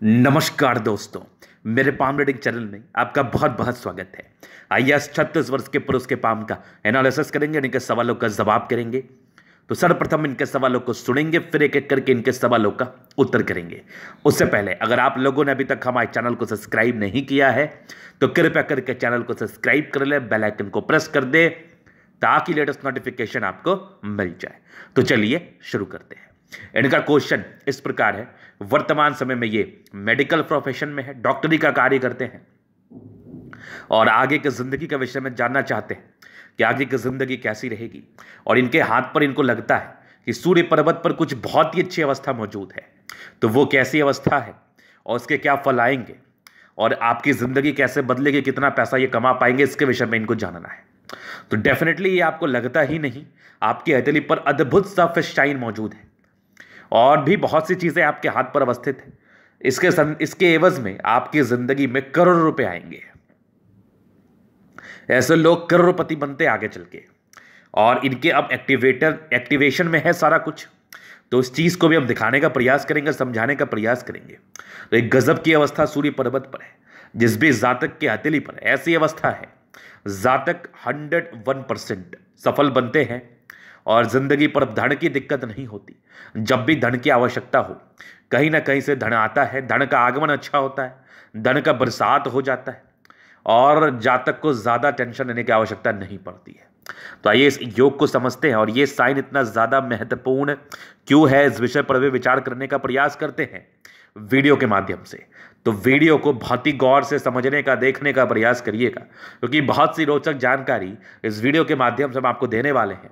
नमस्कार दोस्तों, मेरे पाम रीडिंग चैनल में आपका बहुत बहुत स्वागत है। आइए आज 36 वर्ष के पुरुष के पाम का एनालिसिस करेंगे, इनके सवालों का जवाब करेंगे। तो सर्वप्रथम इनके सवालों को सुनेंगे, फिर एक एक करके इनके सवालों का उत्तर करेंगे। उससे पहले अगर आप लोगों ने अभी तक हमारे चैनल को सब्सक्राइब नहीं किया है तो कृपया करके चैनल को सब्सक्राइब कर ले, बेल आइकन को प्रेस कर दे ताकि लेटेस्ट नोटिफिकेशन आपको मिल जाए। तो चलिए शुरू करते हैं। इनका क्वेश्चन इस प्रकार है, वर्तमान समय में ये मेडिकल प्रोफेशन में है, डॉक्टरी का कार्य करते हैं और आगे की जिंदगी के विषय में जानना चाहते हैं कि आगे की जिंदगी कैसी रहेगी। और इनके हाथ पर इनको लगता है कि सूर्य पर्वत पर कुछ बहुत ही अच्छी अवस्था मौजूद है। तो वो कैसी अवस्था है और उसके क्या फल आएंगे और आपकी जिंदगी कैसे बदलेगी, कितना पैसा ये कमा पाएंगे, इसके विषय में इनको जानना है। तो डेफिनेटली ये आपको लगता ही नहीं, आपकी हथेली पर अद्भुत सा फिश शाइन मौजूद है और भी बहुत सी चीजें आपके हाथ पर अवस्थित है। इसके एवज में आपकी जिंदगी में करोड़ों रुपए आएंगे। ऐसे लोग करोड़पति बनते आगे चल के। और इनके अब एक्टिवेशन में है सारा कुछ, तो इस चीज को भी हम दिखाने का प्रयास करेंगे, समझाने का प्रयास करेंगे। तो एक गजब की अवस्था सूर्य पर्वत पर है। जिस भी जातक के हथेली पर ऐसी अवस्था है, जातक 101% सफल बनते हैं और जिंदगी पर धन की दिक्कत नहीं होती। जब भी धन की आवश्यकता हो, कहीं ना कहीं से धन आता है, धन का आगमन अच्छा होता है, धन का बरसात हो जाता है और जातक को ज्यादा टेंशन लेने की आवश्यकता नहीं पड़ती है। तो आइए इस योग को समझते हैं और ये साइन इतना ज्यादा महत्वपूर्ण क्यों है, इस विषय पर भी विचार करने का प्रयास करते हैं वीडियो के माध्यम से। तो वीडियो को बहुत ही गौर से समझने का, देखने का प्रयास करिएगा, क्योंकि बहुत सी रोचक जानकारी इस वीडियो के माध्यम से हम आपको देने वाले हैं,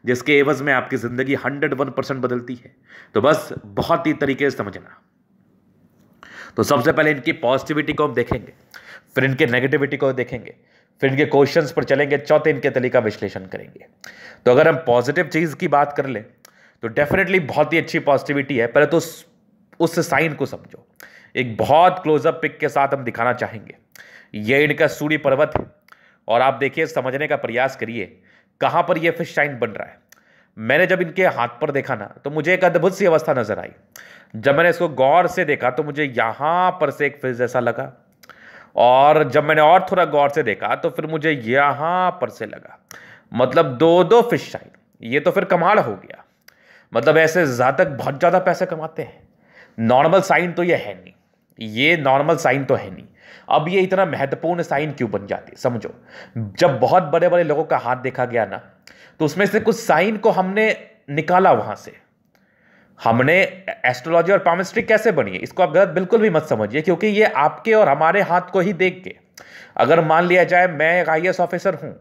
जिसके एवज में आपकी जिंदगी 101% बदलती है। तो बस बहुत ही तरीके से समझना। तो सबसे पहले इनकी पॉजिटिविटी को हम देखेंगे, फिर इनके नेगेटिविटी को देखेंगे, फिर इनके क्वेश्चंस पर चलेंगे, चौथे इनके तरीका विश्लेषण करेंगे। तो अगर हम पॉजिटिव चीज की बात कर ले तो डेफिनेटली बहुत ही अच्छी पॉजिटिविटी है। पहले तो उस साइन को समझो। एक बहुत क्लोजअप पिक के साथ हम दिखाना चाहेंगे। ये इनका सूर्य पर्वत है और आप देखिए, समझने का प्रयास करिए कहां पर यह फिश शाइन बन रहा है। मैंने जब इनके हाथ पर देखा ना, तो मुझे एक अद्भुत सी अवस्था नजर आई। जब मैंने इसको गौर से देखा तो मुझे यहां पर से एक फिश जैसा लगा, और जब मैंने और थोड़ा गौर से देखा तो फिर मुझे यहां पर से लगा। मतलब दो दो फिश शाइन, ये तो फिर कमाल हो गया। मतलब ऐसे जातक बहुत ज्यादा पैसे कमाते हैं। नॉर्मल साइन तो ये है नहीं, ये नॉर्मल साइन तो है नहीं। अब ये इतना महत्वपूर्ण साइन क्यों बन जाती है, समझो। जब बहुत बड़े बड़े लोगों का हाथ देखा गया ना, तो उसमें से कुछ साइन को हमने निकाला वहां से। हमने एस्ट्रोलॉजी और पामिस्ट्री कैसे बनी है, इसको आप गलत बिल्कुल भी मत समझिए, क्योंकि ये आपके और हमारे हाथ को ही देख के, अगर मान लिया जाए मैं एक IAS ऑफिसर हूं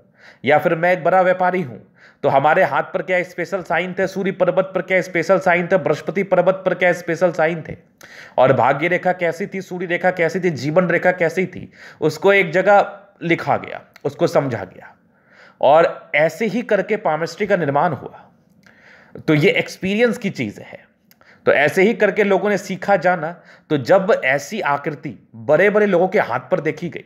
या फिर मैं एक बड़ा व्यापारी हूं, तो हमारे हाथ पर क्या स्पेशल साइन थे, सूर्य पर्वत पर क्या स्पेशल साइन थे, बृहस्पति पर्वत पर क्या स्पेशल साइन थे, और भाग्य रेखा कैसी थी, सूर्य रेखा कैसी थी, जीवन रेखा कैसी थी, उसको एक जगह लिखा गया, उसको समझा गया, और ऐसे ही करके पामिस्ट्री का निर्माण हुआ। तो ये एक्सपीरियंस की चीज है। तो ऐसे ही करके लोगों ने सीखा जाना। तो जब ऐसी आकृति बड़े बड़े लोगों के हाथ पर देखी गई,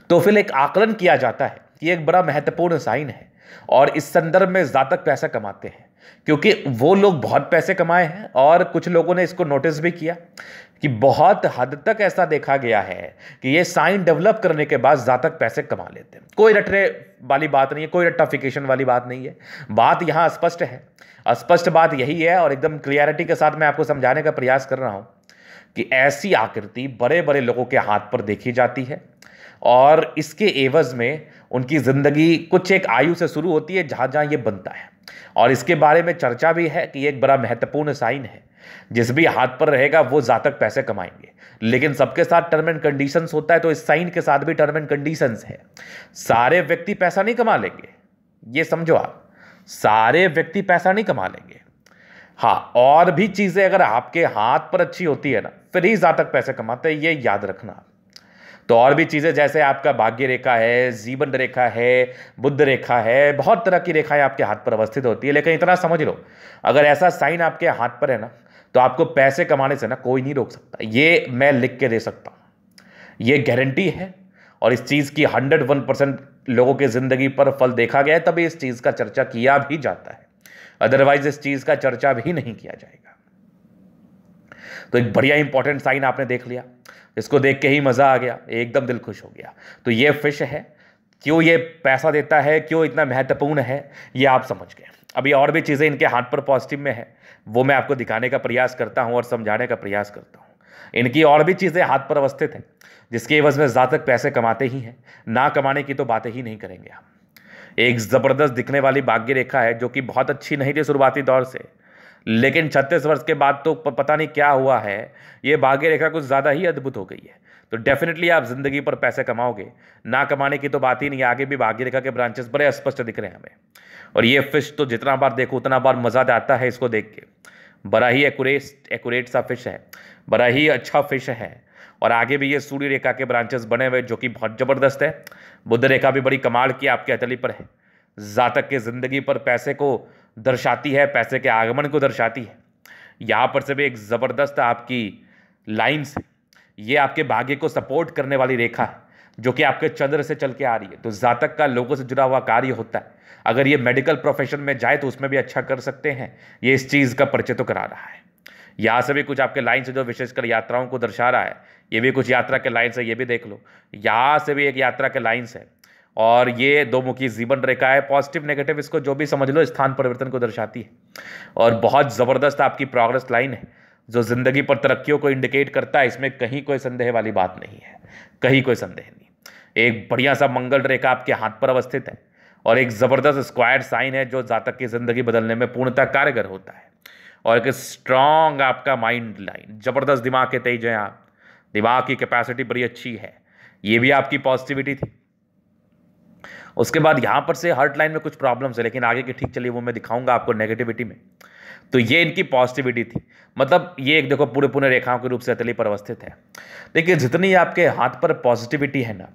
तो फिर एक आकलन किया जाता है कि एक बड़ा महत्वपूर्ण साइन है। और इस संदर्भ में जातक पैसा कमाते हैं, क्योंकि वो लोग बहुत पैसे कमाए हैं। और कुछ लोगों ने इसको नोटिस भी किया कि बहुत हद तक ऐसा देखा गया है कि ये साइन डेवलप करने के बाद जातक पैसे कमा लेते हैं। कोई रटने वाली बात नहीं है, कोई रट्टाफिकेशन वाली बात नहीं है। बात यहां स्पष्ट है, स्पष्ट बात यही है और एकदम क्लियरिटी के साथ मैं आपको समझाने का प्रयास कर रहा हूं कि ऐसी आकृति बड़े बड़े लोगों के हाथ पर देखी जाती है और इसके एवज में उनकी जिंदगी कुछ एक आयु से शुरू होती है जहां जहां ये बनता है। और इसके बारे में चर्चा भी है कि ये एक बड़ा महत्वपूर्ण साइन है। जिस भी हाथ पर रहेगा वो जातक पैसे कमाएंगे, लेकिन सबके साथ टर्म एंड कंडीशंस होता है। तो इस साइन के साथ भी टर्म एंड कंडीशंस है। सारे व्यक्ति पैसा नहीं कमा लेंगे, ये समझो आप, सारे व्यक्ति पैसा नहीं कमा लेंगे। हाँ, और भी चीजें अगर आपके हाथ पर अच्छी होती है ना, फिर ही जातक पैसे कमाते हैं, ये याद रखना। तो और भी चीजें जैसे आपका भाग्य रेखा है, जीवन रेखा है, बुद्ध रेखा है, बहुत तरह की रेखाएं आपके हाथ पर अवस्थित होती है। लेकिन इतना समझ लो, अगर ऐसा साइन आपके हाथ पर है ना, तो आपको पैसे कमाने से ना कोई नहीं रोक सकता। ये मैं लिख के दे सकता हूं, ये गारंटी है। और इस चीज की 101% लोगों की जिंदगी पर फल देखा गया है, तभी इस चीज का चर्चा किया भी जाता है। अदरवाइज इस चीज का चर्चा भी नहीं किया जाएगा। तो एक बढ़िया इंपॉर्टेंट साइन आपने देख लिया, इसको देख के ही मज़ा आ गया, एकदम दिल खुश हो गया। तो ये फिश है, क्यों ये पैसा देता है, क्यों इतना महत्वपूर्ण है, ये आप समझ गए। अभी और भी चीज़ें इनके हाथ पर पॉजिटिव में है, वो मैं आपको दिखाने का प्रयास करता हूँ और समझाने का प्रयास करता हूँ। इनकी और भी चीज़ें हाथ पर अवस्थित हैं जिसके एवज में जातक पैसे कमाते ही हैं, ना कमाने की तो बातें ही नहीं करेंगे हम। एक ज़बरदस्त दिखने वाली भाग्य रेखा है जो कि बहुत अच्छी नहीं थी शुरुआती दौर से, लेकिन 36 वर्ष के बाद तो पता नहीं क्या हुआ है, ये भाग्य रेखा कुछ ज़्यादा ही अद्भुत हो गई है। तो डेफिनेटली आप जिंदगी पर पैसे कमाओगे, ना कमाने की तो बात ही नहीं। आगे भी भाग्य रेखा के ब्रांचेस बड़े स्पष्ट दिख रहे हैं हमें। और ये फिश तो जितना बार देखो उतना बार मज़ा आता है इसको देख के। बड़ा ही एक्यूरेट सा फिश है, बड़ा ही अच्छा फिश है। और आगे भी ये सूर्य रेखा के ब्रांचेस बने हुए जो कि बहुत ज़बरदस्त है। बुध रेखा भी बड़ी कमाल की आपके हथेली पर है, जातक के ज़िंदगी पर पैसे को दर्शाती है, पैसे के आगमन को दर्शाती है। यहाँ पर से भी एक ज़बरदस्त आपकी लाइन्स है, ये आपके भाग्य को सपोर्ट करने वाली रेखा है जो कि आपके चंद्र से चल के आ रही है। तो जातक का लोगों से जुड़ा हुआ कार्य होता है, अगर ये मेडिकल प्रोफेशन में जाए तो उसमें भी अच्छा कर सकते हैं, ये इस चीज़ का परिचय तो करा रहा है। यहाँ से भी कुछ आपके लाइन से जो विशेषकर यात्राओं को दर्शा रहा है, ये भी कुछ यात्रा के लाइन से, ये भी देख लो। यहाँ से भी एक यात्रा के लाइन्स है और ये दो मुखी जीवन रेखा है। पॉजिटिव नेगेटिव इसको जो भी समझ लो, स्थान परिवर्तन को दर्शाती है। और बहुत ज़बरदस्त आपकी प्रोग्रेस लाइन है जो ज़िंदगी पर तरक्कियों को इंडिकेट करता है। इसमें कहीं कोई संदेह वाली बात नहीं है, कहीं कोई संदेह नहीं। एक बढ़िया सा मंगल रेखा आपके हाथ पर अवस्थित है और एक ज़बरदस्त स्क्वायर साइन है जो जातक की ज़िंदगी बदलने में पूर्णतः कारगर होता है। और एक स्ट्रॉन्ग आपका माइंड लाइन, ज़बरदस्त दिमाग के तेज हैं आप, दिमाग की कैपेसिटी बड़ी अच्छी है, ये भी आपकी पॉजिटिविटी थी। उसके बाद यहाँ पर से हार्ट लाइन में कुछ प्रॉब्लम्स है, लेकिन आगे की ठीक चलिए वो मैं दिखाऊंगा आपको नेगेटिविटी में। तो ये इनकी पॉजिटिविटी थी, मतलब ये एक देखो पूरे पूरे रेखाओं के रूप से हथेली पर अवस्थित है। देखिए जितनी आपके हाथ पर पॉजिटिविटी है ना,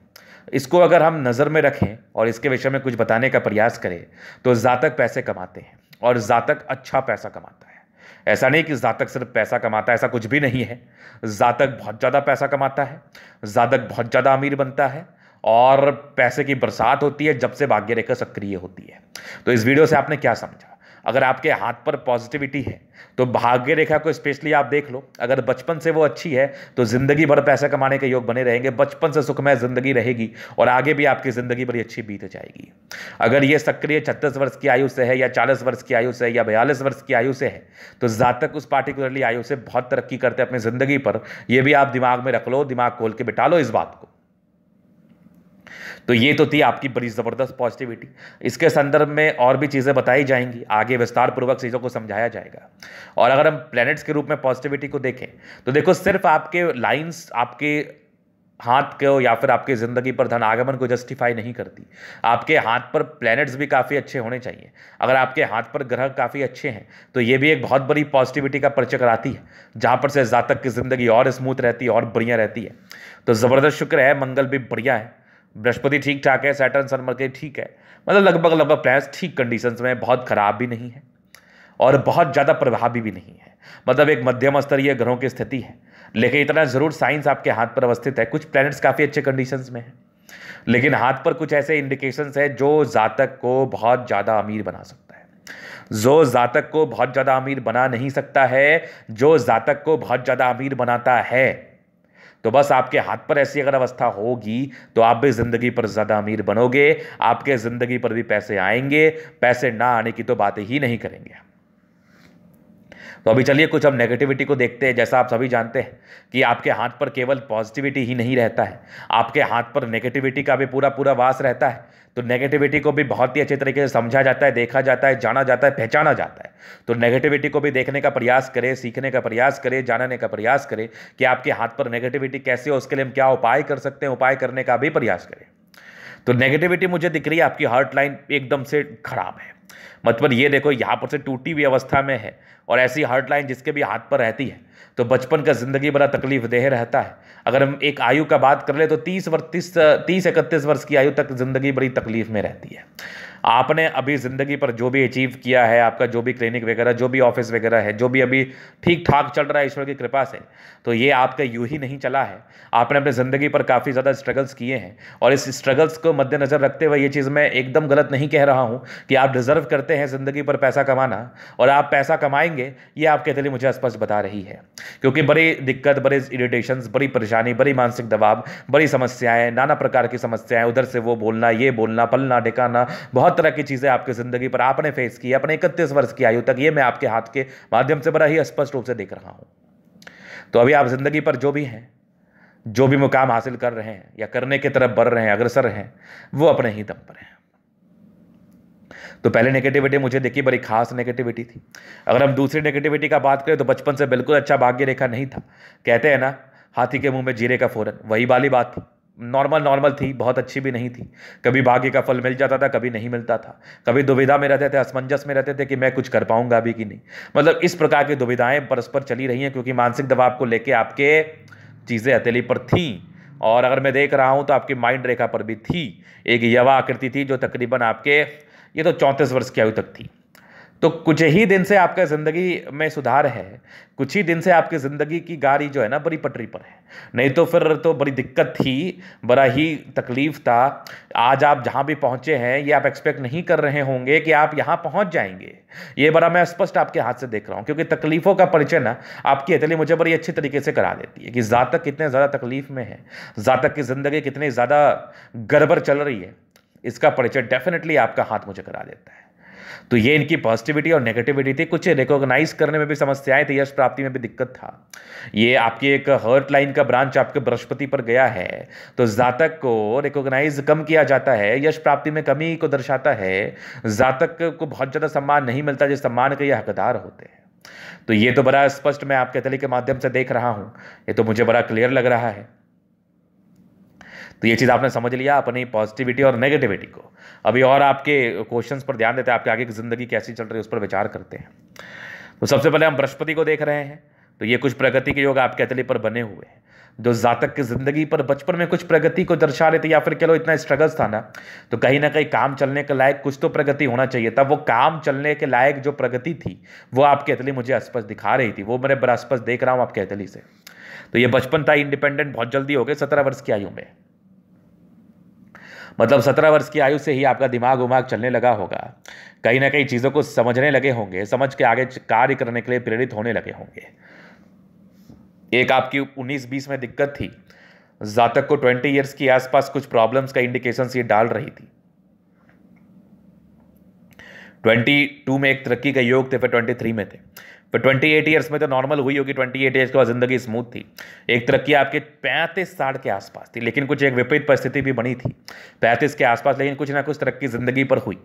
इसको अगर हम नज़र में रखें और इसके विषय में कुछ बताने का प्रयास करें तो जातक पैसे कमाते हैं और जातक अच्छा पैसा कमाता है। ऐसा नहीं कि जातक सिर्फ पैसा कमाता है, ऐसा कुछ भी नहीं है। जातक बहुत ज़्यादा पैसा कमाता है, जातक बहुत ज़्यादा अमीर बनता है और पैसे की बरसात होती है जब से भाग्य रेखा सक्रिय होती है। तो इस वीडियो से आपने क्या समझा? अगर आपके हाथ पर पॉजिटिविटी है तो भाग्य रेखा को स्पेशली आप देख लो, अगर बचपन से वो अच्छी है तो जिंदगी भर पैसा कमाने के योग बने रहेंगे, बचपन से सुखमय जिंदगी रहेगी और आगे भी आपकी जिंदगी बड़ी अच्छी बीत जाएगी। अगर ये सक्रिय 36 वर्ष की आयु से है या 40 वर्ष की आयु से है या 42 वर्ष की आयु से है तो जातक उस पार्टिकुलरली आयु से बहुत तरक्की करते हैं अपनी जिंदगी पर। यह भी आप दिमाग में रख लो, दिमाग खोल के बिठा लो इस बात को। तो ये तो थी आपकी बड़ी ज़बरदस्त पॉजिटिविटी। इसके संदर्भ में और भी चीज़ें बताई जाएंगी, आगे विस्तार पूर्वक चीज़ों को समझाया जाएगा। और अगर हम प्लैनेट्स के रूप में पॉजिटिविटी को देखें तो देखो सिर्फ आपके लाइंस आपके हाथ को या फिर आपकी ज़िंदगी पर धन आगमन को जस्टिफाई नहीं करती। आपके हाथ पर प्लैनेट्स भी काफ़ी अच्छे होने चाहिए। अगर आपके हाथ पर ग्रह काफ़ी अच्छे हैं तो ये भी एक बहुत बड़ी पॉजिटिविटी का परिचय कराती है, जहाँ पर से जातक की ज़िंदगी और स्मूथ रहती है और बढ़िया रहती है। तो ज़बरदस्त शुक्र है, मंगल भी बढ़िया है, बृहस्पति ठीक ठाक है, सैटर्न सन मरकरी ठीक है, मतलब लगभग प्लैनेट्स ठीक कंडीशंस में, बहुत खराब भी नहीं है और बहुत ज़्यादा प्रभावी भी नहीं है, मतलब एक मध्यम स्तरीय ग्रहों की स्थिति है। लेकिन इतना ज़रूर साइंस आपके हाथ पर अवस्थित है, कुछ प्लैनेट्स काफ़ी अच्छे कंडीशंस में है, लेकिन हाथ पर कुछ ऐसे इंडिकेशंस है जो जातक को बहुत ज़्यादा अमीर बना सकता है, जो जातक को बहुत ज़्यादा अमीर बना नहीं सकता है, जो जातक को बहुत ज़्यादा अमीर बनाता है। तो बस आपके हाथ पर ऐसी अगर अवस्था होगी तो आप भी जिंदगी पर ज़्यादा अमीर बनोगे, आपके ज़िंदगी पर भी पैसे आएंगे, पैसे ना आने की तो बातें ही नहीं करेंगे। तो अभी चलिए कुछ हम नेगेटिविटी को देखते हैं। जैसा आप सभी जानते हैं कि आपके हाथ पर केवल पॉजिटिविटी ही नहीं रहता है, आपके हाथ पर नेगेटिविटी का भी पूरा पूरा वास रहता है। तो नेगेटिविटी को भी बहुत ही अच्छे तरीके से समझा जाता है, देखा जाता है, जाना जाता है, पहचाना जाता है। तो नेगेटिविटी को भी देखने का प्रयास करें, सीखने का प्रयास करें, जानने का प्रयास करें कि आपके हाथ पर नेगेटिविटी कैसे हो, उसके लिए हम क्या उपाय कर सकते हैं, उपाय करने का भी प्रयास करें। तो नेगेटिविटी मुझे दिख रही है आपकी हार्ट लाइन एकदम से खराब है, मतलब ये देखो यहाँ पर से टूटी हुई अवस्था में है और ऐसी हार्ट लाइन जिसके भी हाथ पर रहती है तो बचपन का जिंदगी बड़ा तकलीफ देह रहता है। अगर हम एक आयु का बात कर ले तो 30-31 वर्ष की आयु तक जिंदगी बड़ी तकलीफ में रहती है। आपने अभी ज़िंदगी पर जो भी अचीव किया है, आपका जो भी क्लिनिक वगैरह, जो भी ऑफिस वगैरह है, जो भी अभी ठीक ठाक चल रहा है ईश्वर की कृपा से, तो ये आपका यूं ही नहीं चला है। आपने अपनी ज़िंदगी पर काफ़ी ज़्यादा स्ट्रगल्स किए हैं और इस स्ट्रगल्स को मद्देनज़र रखते हुए ये चीज़ मैं एकदम गलत नहीं कह रहा हूँ कि आप डिज़र्व करते करते हैं ज़िंदगी पर पैसा कमाना, और आप पैसा कमाएंगे ये आपकी हथेली मुझे स्पष्ट बता रही है। क्योंकि बड़ी दिक्कत, बड़े इरिटेशंस, बड़ी परेशानी, बड़ी मानसिक दबाव, बड़ी समस्याएं, नाना प्रकार की समस्याएं, उधर से वो बोलना, ये बोलना, पलना ढिकाना, बहुत तरह की चीज़ें आपकी ज़िंदगी पर आपने फेस की अपने 31 वर्ष की आयु तक। ये मैं आपके हाथ के माध्यम से बड़ा ही स्पष्ट रूप से देख रहा हूँ। तो अभी आप ज़िंदगी पर जो भी हैं, जो भी मुकाम हासिल कर रहे हैं या करने की तरफ बढ़ रहे हैं, अग्रसर हैं, वो अपने ही दम पर हैं। तो पहले नेगेटिविटी मुझे देखी बड़ी खास नेगेटिविटी थी। अगर हम दूसरी नेगेटिविटी का बात करें तो बचपन से बिल्कुल अच्छा भाग्य रेखा नहीं था। कहते हैं ना, हाथी के मुंह में जीरे का फोरन, वही वाली बात थी। नॉर्मल थी, बहुत अच्छी भी नहीं थी। कभी भाग्य का फल मिल जाता था, कभी नहीं मिलता था। कभी दुविधा में रहते थे, असमंजस में रहते थे कि मैं कुछ कर पाऊंगा भी कि नहीं। मतलब इस प्रकार की दुविधाएं परस्पर चली रही हैं, क्योंकि मानसिक दबाव को लेकर आपके चीज़ें हथेली पर थी। और अगर मैं देख रहा हूं तो आपकी माइंड रेखा पर भी थी एक यवा आकृति थी, जो तकरीबन आपके ये तो 34 वर्ष की आयु तक थी। तो कुछ ही दिन से आपका ज़िंदगी में सुधार है, कुछ ही दिन से आपकी ज़िंदगी की गाड़ी जो है ना बड़ी पटरी पर है। नहीं तो फिर तो बड़ी दिक्कत थी, बड़ा ही तकलीफ था। आज आप जहाँ भी पहुँचे हैं ये आप एक्सपेक्ट नहीं कर रहे होंगे कि आप यहाँ पहुँच जाएंगे। ये बड़ा मैं स्पष्ट आपके हाथ से देख रहा हूँ, क्योंकि तकलीफ़ों का परिचय ना आपकी हथेली मुझे बड़ी अच्छी तरीके से करा देती है कि जातक कितने ज़्यादा तकलीफ में है, जातक की ज़िंदगी कितनी ज़्यादा गड़बड़ चल रही है, इसका परिचय डेफिनेटली आपका हाथ मुझे करा देता है। तो ये इनकी पॉजिटिविटी और नेगेटिविटी थी। कुछ रिकॉग्नाइज करने में भी समस्याएं थी, यश प्राप्ति में भी दिक्कत था। ये आपकी एक हर्ट लाइन का ब्रांच आपके बृहस्पति पर गया है, तो जातक को रिकॉग्नाइज कम किया जाता है, यश प्राप्ति में कमी को दर्शाता है। जातक को बहुत ज़्यादा सम्मान नहीं मिलता जिस सम्मान के ये हकदार होते हैं। तो ये तो बड़ा स्पष्ट मैं आपके हथेली के माध्यम से देख रहा हूँ, ये तो मुझे बड़ा क्लियर लग रहा है। तो ये चीज़ आपने समझ लिया अपनी पॉजिटिविटी और नेगेटिविटी को। अभी और आपके क्वेश्चंस पर ध्यान देते हैं, आपके आगे की ज़िंदगी कैसी चल रही है उस पर विचार करते हैं। तो सबसे पहले हम बृहस्पति को देख रहे हैं। तो ये कुछ प्रगति के योग आपके हथेली पर बने हुए हैं, जो जातक की ज़िंदगी पर बचपन में कुछ प्रगति को दर्शा रहे थे, या फिर कह लो इतना स्ट्रगल्स था ना, तो कहीं ना कहीं काम चलने के लायक कुछ तो प्रगति होना चाहिए था। वो काम चलने के लायक जो प्रगति थी वो आपकी हथेली मुझे स्पष्ट दिखा रही थी, वो मैं बड़ा स्पष्ट देख रहा हूँ आपके हथेली से। तो ये बचपन था, इंडिपेंडेंट बहुत जल्दी हो गए 17 वर्ष की आयु में। मतलब 17 वर्ष की आयु से ही आपका दिमाग उमाग चलने लगा होगा, कहीं ना कहीं चीज़ों को समझने लगे होंगे, समझ के आगे कार्य करने के लिए प्रेरित होने लगे होंगे। एक आपकी 19-20 में दिक्कत थी, जातक को 20 ईयर्स के आसपास कुछ प्रॉब्लम्स का इंडिकेशन ये डाल रही थी। 22 में एक तरक्की का योग थे, फिर 23 में थे, फिर 28 ईयर्स में तो नॉर्मल हुई होगी। 28 ईयर्स के बाद जिंदगी स्मूथ थी। एक तरक्की आपके 35-60 के आसपास थी, लेकिन कुछ एक विपरीत परिस्थिति भी बनी थी 35 के आसपास, लेकिन कुछ ना कुछ तरक्की जिंदगी पर हुई।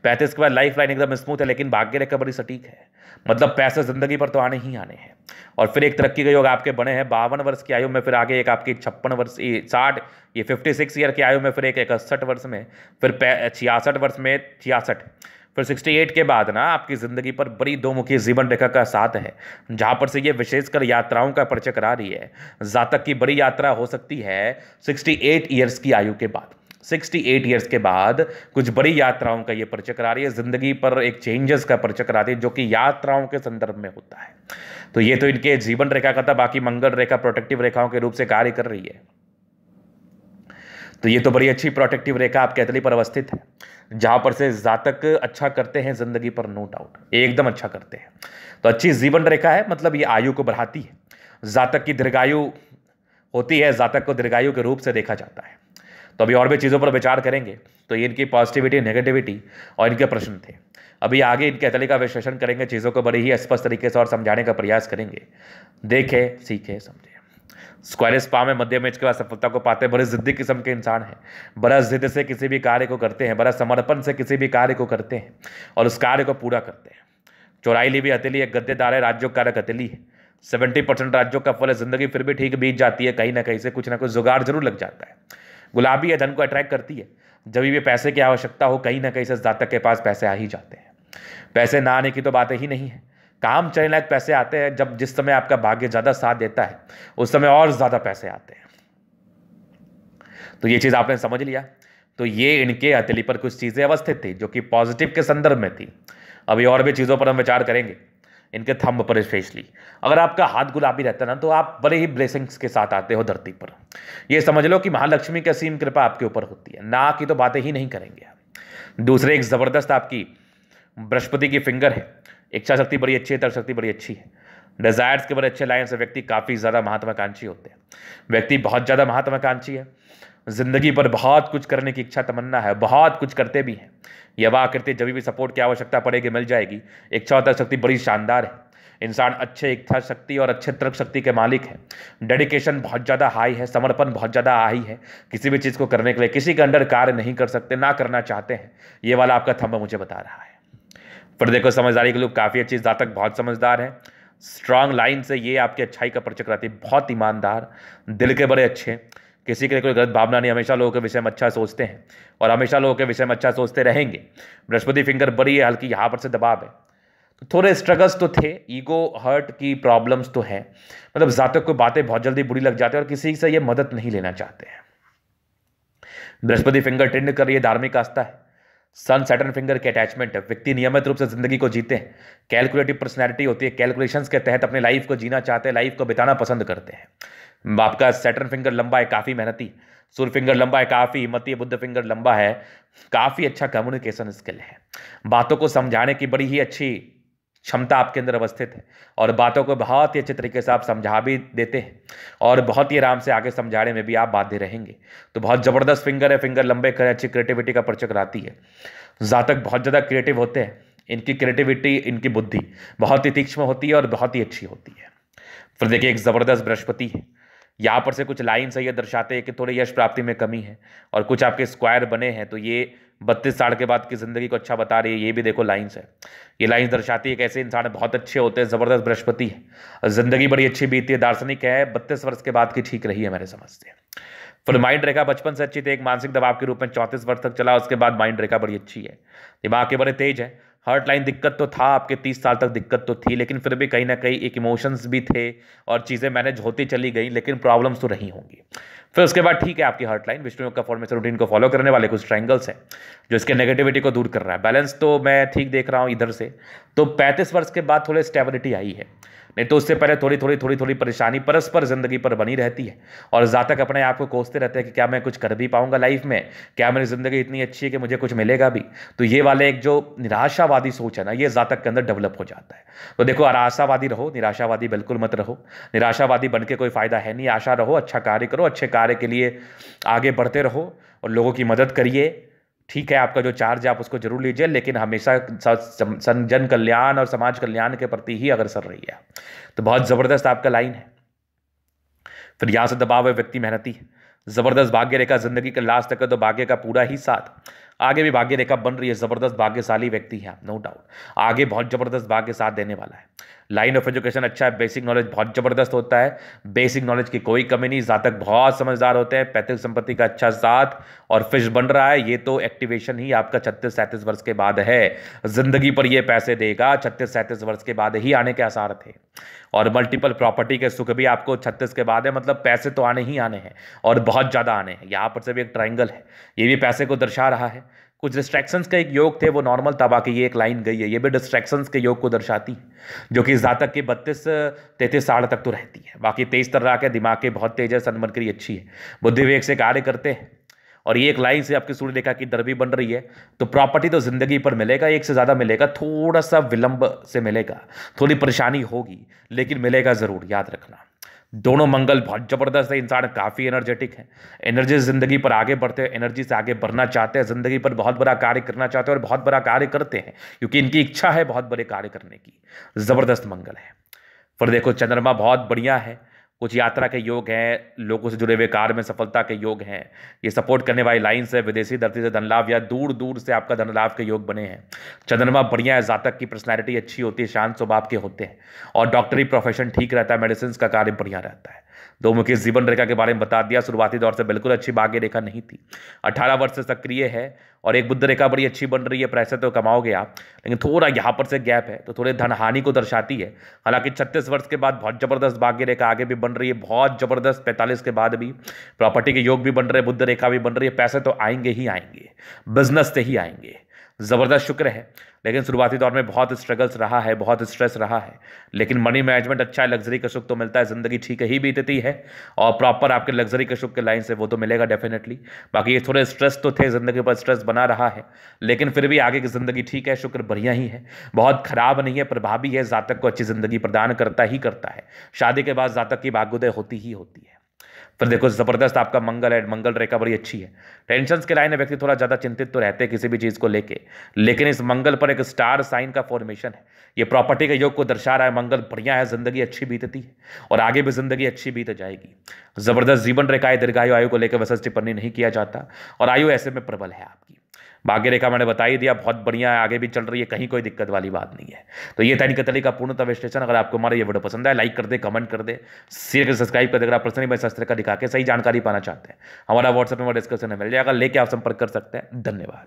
35 के बाद लाइफ लाइन एकदम स्मूथ है, लेकिन भाग्य रेखा बड़ी सटीक है। मतलब पैसे जिंदगी पर तो आने ही आने हैं। और फिर एक तरक्की के योग आपके बने हैं 52 वर्ष की आयु में, फिर आगे एक आपकी 56 वर्ष, 60, ये 56 ईयर की आयु में, फिर एक 61 वर्ष में, फिर 66 वर्ष में 66, फिर 68 के बाद ना आपकी ज़िंदगी पर बड़ी दो मुखी जीवन रेखा का साथ है, जहाँ पर से ये विशेषकर यात्राओं का परिचय करा रही है। जातक की बड़ी यात्रा हो सकती है 68 ईयर्स की आयु के बाद। 68 ईयर्स के बाद कुछ बड़ी यात्राओं का ये परिचय करा रही है, ज़िंदगी पर एक चेंजेस का परिचय करा रही है, जो कि यात्राओं के संदर्भ में होता है। तो ये तो इनके जीवन रेखा का था, बाकी मंगल रेखा प्रोटेक्टिव रेखाओं के रूप से कार्य कर रही है। तो ये तो बड़ी अच्छी प्रोटेक्टिव रेखा आपके हथेली पर अवस्थित है, जहां पर से जातक अच्छा करते हैं जिंदगी पर, नो डाउट एकदम अच्छा करते हैं। तो अच्छी जीवन रेखा है, मतलब ये आयु को बढ़ाती है। जातक की दीर्घायु होती है, जातक को दीर्घायु के रूप से देखा जाता है। तो अभी और भी चीज़ों पर विचार करेंगे। तो ये इनकी पॉजिटिविटी, नेगेटिविटी और इनके प्रश्न थे। अभी आगे इनके हथेली का विश्लेषण करेंगे, चीज़ों को बड़ी ही स्पष्ट तरीके से और समझाने का प्रयास करेंगे। देखें, सीखें, समझें। स्क्वायर स्पा में मध्यम एज के बाद सफलता को पाते हैं। बड़े जिद्दी किस्म के इंसान हैं, बड़ा जिद से किसी भी कार्य को करते हैं, बड़ा समर्पण से किसी भी कार्य को करते हैं और उस कार्य को पूरा करते हैं। चौराई ली भी हथेली एक गद्देदार है, राज्यों कारक हथेली है। 70% राज्यों का फल है, जिंदगी फिर भी ठीक बीत जाती है, कहीं ना कहीं से कुछ ना कुछ जुगाड़ जरूर लग जाता है। गुलाबी है, धन को अट्रैक्ट करती है। जब भी पैसे की आवश्यकता हो, कहीं ना कहीं से जातक के पास पैसे आ ही जाते हैं। पैसे ना आने की तो बात ही नहीं है, काम चलने लायक पैसे आते हैं। जब जिस समय आपका भाग्य ज़्यादा साथ देता है उस समय और ज़्यादा पैसे आते हैं। तो ये चीज़ आपने समझ लिया। तो ये इनके हथेली पर कुछ चीज़ें अवस्थित थी जो कि पॉजिटिव के संदर्भ में थी। अभी और भी चीज़ों पर हम विचार करेंगे। इनके थंब पर स्पेशली अगर आपका हाथ गुलाबी रहता है ना, तो आप बड़े ही ब्लेसिंग्स के साथ आते हो धरती पर। ये समझ लो कि महालक्ष्मी की असीम कृपा आपके ऊपर होती है, ना की तो बातें ही नहीं करेंगे। दूसरे एक ज़बरदस्त आपकी बृहस्पति की फिंगर है, इच्छा शक्ति बड़ी अच्छी है, तर्क शक्ति बड़ी अच्छी है, डिजायर्स के बड़े अच्छे लाइन से व्यक्ति काफ़ी ज़्यादा महात्माकांक्षी होते हैं। व्यक्ति बहुत ज़्यादा महात्माकांक्षी है, जिंदगी पर बहुत कुछ करने की इच्छा तमन्ना है, बहुत कुछ करते भी हैं। यवा आकृति जब भी सपोर्ट की आवश्यकता पड़ेगी मिल जाएगी। इच्छा और तर्क शक्ति बड़ी शानदार है। इंसान अच्छे इच्छा शक्ति और अच्छे तर्क शक्ति के मालिक है। डेडिकेशन बहुत ज़्यादा हाई है, समर्पण बहुत ज़्यादा हाई है। किसी भी चीज़ को करने के लिए किसी के अंडर कार्य नहीं कर सकते, ना करना चाहते हैं। ये वाला आपका थंब मुझे बता रहा है। फिर देखो समझदारी के लोग काफ़ी अच्छी, जातक बहुत समझदार है। स्ट्रांग लाइन से ये आपकी अच्छाई का परिचय कराती है। बहुत ईमानदार, दिल के बड़े अच्छे, किसी के लिए कोई गलत भावना नहीं, हमेशा लोगों के विषय में अच्छा सोचते हैं और हमेशा लोगों के विषय में अच्छा सोचते रहेंगे। बृहस्पति फिंगर बड़ी है, हल्की यहाँ पर से दबाव है, तो थोड़े स्ट्रगल्स तो थे, ईगो हर्ट की प्रॉब्लम्स तो है। मतलब जातक को बातें बहुत जल्दी बुरी लग जाती है और किसी से ये मदद नहीं लेना चाहते हैं। बृहस्पति फिंगर टेंड कर रही है, धार्मिक आस्था है। सन सैटर्न फिंगर के अटैचमेंट है। व्यक्ति नियमित रूप से जिंदगी को जीते हैं। कैलकुलेटिव पर्सनैलिटी होती है, कैलकुलेशंस के तहत अपने लाइफ को जीना चाहते हैं, लाइफ को बिताना पसंद करते हैं। आपका सैटर्न फिंगर लंबा है, काफ़ी मेहनती। सूर्य फिंगर लंबा है, काफ़ी हिम्मती। बुध फिंगर लंबा है, काफ़ी अच्छा कम्युनिकेशन स्किल है। बातों को समझाने की बड़ी ही अच्छी क्षमता आपके अंदर अवस्थित है और बातों को बहुत ही अच्छे तरीके से आप समझा भी देते हैं और बहुत ही आराम से आगे समझाने में भी आप बाध्य रहेंगे। तो बहुत ज़बरदस्त फिंगर है। फिंगर लंबे कर अच्छी क्रिएटिविटी का परिचय कराती है। जातक बहुत ज़्यादा क्रिएटिव होते हैं। इनकी क्रिएटिविटी, इनकी बुद्धि बहुत ही तीक्ष्ण होती है और बहुत ही अच्छी होती है। फिर देखिए एक ज़बरदस्त बृहस्पति है। यहाँ पर से कुछ लाइन से ये दर्शाते हैं कि थोड़े यश प्राप्ति में कमी है और कुछ आपके स्क्वायर बने हैं, तो ये 32 साल के बाद की ज़िंदगी को अच्छा बता रही है। ये भी देखो लाइन्स है, ये लाइन्स दर्शाती है कि ऐसे इंसान बहुत अच्छे होते हैं। ज़बरदस्त बृहस्पति है, ज़िंदगी बड़ी अच्छी बीती है। दार्शनिक है, 32 वर्ष के बाद की ठीक रही है मेरे समझ से। फिर माइंड रेखा बचपन से अच्छी थी, एक मानसिक दबाव के रूप में 34 वर्ष तक चला। उसके बाद माइंड रेखा बड़ी अच्छी है, दिमाग के बड़े तेज है। हार्ट लाइन दिक्कत तो था आपके, 30 साल तक दिक्कत तो थी, लेकिन फिर भी कहीं ना कहीं एक इमोशंस भी थे और चीज़ें मैनेज होती चली गई, लेकिन प्रॉब्लम्स तो रही होंगी। फिर उसके बाद ठीक है आपकी हार्ट लाइन विष्णु योग का फॉर्मेशन रूटीन को फॉलो करने वाले कुछ ट्रायंगल्स हैं जो इसके नेगेटिविटी को दूर कर रहा है। बैलेंस तो मैं ठीक देख रहा हूँ इधर से, तो 35 वर्ष के बाद थोड़ी स्टेबिलिटी आई है, नहीं तो उससे पहले थोड़ी परेशानी परस्पर जिंदगी पर बनी रहती है। और जातक अपने आप को कोसते रहते हैं कि क्या मैं कुछ कर भी पाऊंगा लाइफ में, क्या मेरी जिंदगी इतनी अच्छी है कि मुझे कुछ मिलेगा भी। तो ये वाले एक जो निराशावादी सोच है ना, ये जातक के अंदर डेवलप हो जाता है। तो देखो आशावादी रहो, निराशावादी बिल्कुल मत रहो। निराशावादी बन के कोई फायदा है नहीं। आशा रहो, अच्छा कार्य करो, अच्छे कार्य के लिए आगे बढ़ते रहो और लोगों की मदद करिए। ठीक है, आपका जो चार्ज है आप उसको जरूर लीजिए, लेकिन हमेशा जन कल्याण और समाज कल्याण के प्रति ही अग्रसर रहिए। तो बहुत ज़बरदस्त आपका लाइन है। फिर यहाँ से दबाव है, व्यक्ति मेहनती है। ज़बरदस्त भाग्य रेखा जिंदगी के लास्ट तक है, तो भाग्य का पूरा ही साथ। आगे भी भाग्य रेखा बन रही है, ज़बरदस्त भाग्यशाली व्यक्ति है आप, नो डाउट। आगे बहुत ज़बरदस्त भाग्य साथ देने वाला है। लाइन ऑफ एजुकेशन अच्छा है, बेसिक नॉलेज बहुत ज़बरदस्त होता है, बेसिक नॉलेज की कोई कमी नहीं। जातक बहुत समझदार होते हैं। पैतृक संपत्ति का अच्छा साथ और फिश बन रहा है, ये तो एक्टिवेशन ही आपका 36-37 वर्ष के बाद है। जिंदगी पर ये पैसे देगा 36-37 वर्ष के बाद ही आने के आसार थे। और मल्टीपल प्रॉपर्टी के सुख भी आपको 36 के बाद है, मतलब पैसे तो आने ही आने हैं और बहुत ज़्यादा आने हैं। यहाँ पर से भी एक ट्राइंगल है, ये भी पैसे को दर्शा रहा है। कुछ डिस्ट्रैक्शंस का एक योग थे, वो नॉर्मल था, बाकी ये एक लाइन गई है, ये भी डिस्ट्रैक्शंस के योग को दर्शाती है, जो कि जातक की 32-33 साल तक तो रहती है। बाकी तेज तरह के दिमाग के बहुत तेज है, सन्मनकरी अच्छी है, बुद्धि विवेक से कार्य करते हैं। और ये एक लाइन से आपकी सूर्य रेखा की दरबी बन रही है, तो प्रॉपर्टी तो जिंदगी पर मिलेगा, एक से ज़्यादा मिलेगा, थोड़ा सा विलंब से मिलेगा, थोड़ी परेशानी होगी, लेकिन मिलेगा ज़रूर, याद रखना। दोनों मंगल बहुत ज़बरदस्त है। इंसान काफ़ी एनर्जेटिक है, एनर्जी ज़िंदगी पर आगे बढ़ते हैं, एनर्जी से आगे बढ़ना चाहते हैं, ज़िंदगी पर बहुत बड़ा कार्य करना चाहते हैं और बहुत बड़ा कार्य करते हैं, क्योंकि इनकी इच्छा है बहुत बड़े कार्य करने की। ज़बरदस्त मंगल है। फिर देखो चंद्रमा बहुत बढ़िया है, कुछ यात्रा के योग हैं, लोगों से जुड़े हुए कार्य में सफलता के योग हैं, ये सपोर्ट करने वाली लाइन से विदेशी धरती से धन लाभ या दूर दूर से आपका धन लाभ के योग बने हैं। चंद्रमा बढ़िया है, जातक की पर्सनैलिटी अच्छी होती है, शांत स्वभाव के होते हैं और डॉक्टरी प्रोफेशन ठीक रहता है, मेडिसिन का कार्य बढ़िया रहता है। दो मुखी जीवन रेखा के बारे में बता दिया, शुरुआती दौर से बिल्कुल अच्छी भाग्य रेखा नहीं थी, 18 वर्ष से सक्रिय है और एक बुध रेखा बड़ी अच्छी बन रही है, पैसे तो कमाओगे आप, लेकिन थोड़ा यहाँ पर से गैप है, तो थोड़े धन हानि को दर्शाती है। हालांकि 36 वर्ष के बाद बहुत जबरदस्त भाग्य रेखा आगे भी बन रही है, बहुत जबरदस्त 45 के बाद भी प्रॉपर्टी के योग भी बन रहे हैं, बुध रेखा भी बन रही है, पैसे तो आएंगे ही आएंगे, बिजनेस से ही आएंगे। ज़बरदस्त शुक्र है, लेकिन शुरुआती दौर में बहुत स्ट्रगल्स रहा है, बहुत स्ट्रेस रहा है, लेकिन मनी मैनेजमेंट अच्छा है, लग्जरी का सुख तो मिलता है, ज़िंदगी ठीक ही बीतती है और प्रॉपर आपके लग्जरी के सुख के लाइन से वो तो मिलेगा डेफिनेटली। बाकी ये थोड़े स्ट्रेस तो थे, ज़िंदगी पर स्ट्रेस बना रहा है, लेकिन फिर भी आगे की ज़िंदगी ठीक है, शुक्र बढ़िया ही है, बहुत खराब नहीं है, प्रभावी है, जातक को अच्छी ज़िंदगी प्रदान करता ही करता है। शादी के बाद जातक की भाग्योदय होती ही होती है। फिर देखो ज़बरदस्त आपका मंगल है, मंगल रेखा बड़ी अच्छी है। टेंशन्स के लाइन में व्यक्ति थोड़ा ज़्यादा चिंतित तो रहते हैं किसी भी चीज़ को लेके, लेकिन इस मंगल पर एक स्टार साइन का फॉर्मेशन है, ये प्रॉपर्टी के योग को दर्शा रहा है। मंगल बढ़िया है, जिंदगी अच्छी बीतती है और आगे भी जिंदगी अच्छी बीत जाएगी। ज़बरदस्त जीवन रेखा है, दीर्घायु आयु को लेकर वैसे टिप्पणी नहीं किया जाता और आयु ऐसे में प्रबल है आपकी। भाग्य रेखा मैंने बता ही दिया, बहुत बढ़िया है, आगे भी चल रही है, कहीं कोई दिक्कत वाली बात नहीं है। तो ये था इनके तली का पूर्णतः विश्लेषण। अगर आपको हमारा ये वीडियो पसंद आए, लाइक कर दे, कमेंट कर दे, शेयर कर, सब्सक्राइब कर दे। अगर आप पर्सनली मैं शास्त्र का दिखा के सही जानकारी पाना चाहते हैं, हमारा व्हाट्सएप नंबर डिस्क्रिप्शन में मिल जाएगा, लेके आप संपर्क कर सकते हैं। धन्यवाद।